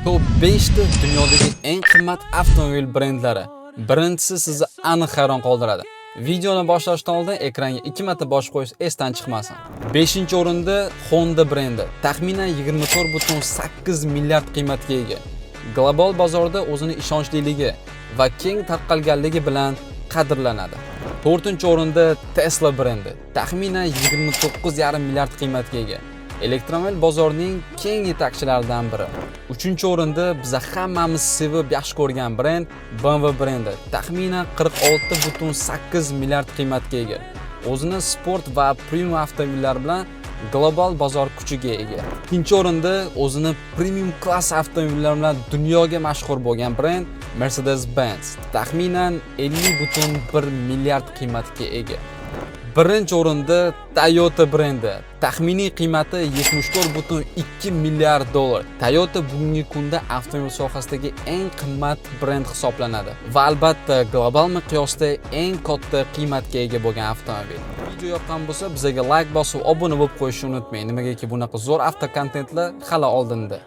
Top 5 ta dunyodagi eng qimmat avtomobil brendlari. Birinchisi sizni aniq hayron qoldiradi. Videoni boshlashdan oldin ekranga 2 marta bosib qo'yish esdan chiqmasin. 5-o'rinda Honda brendi, taxminan 24,8 milliard qiymatga ega. Global bozorda o'zini ishonchliligi va keng tarqalganligi bilan qadrlanadi. 4-o'rinda Tesla brendi, taxminan 29,5 milliard qiymatga ega. Elektromobil bozorining keng yetakchilaridan biri. 3-o'rinda biz hammamiz sevib yaxshi ko'rgan brend BMW brendi, taxminan 46,8 milliard qiymatga ega. O'zini sport va premium avtomobillar bilan global bozor kuchiga ega. 2-o'rinda o'zini premium klass avtomobillar bilan dunyoga mashhur bo'lgan brend Mercedes-Benz, taxminan 50,1 milliard qiymatga ega. 1-o'rinda Toyota brendi, taxminiy qiymati 74,2 milliard dollar. Toyota bugungi kunda avtomobil sohasidagi eng qimmat brend hisoblanadi va albatta global miqyosda eng katta qiymatga ega bo'lgan avtomobil. Video yoqqan bo'lsa, bizga like bosib, obuna bo'lib qo'yishni unutmang. Nimagaki bunaqa zo'r avto kontentlar hali oldinda.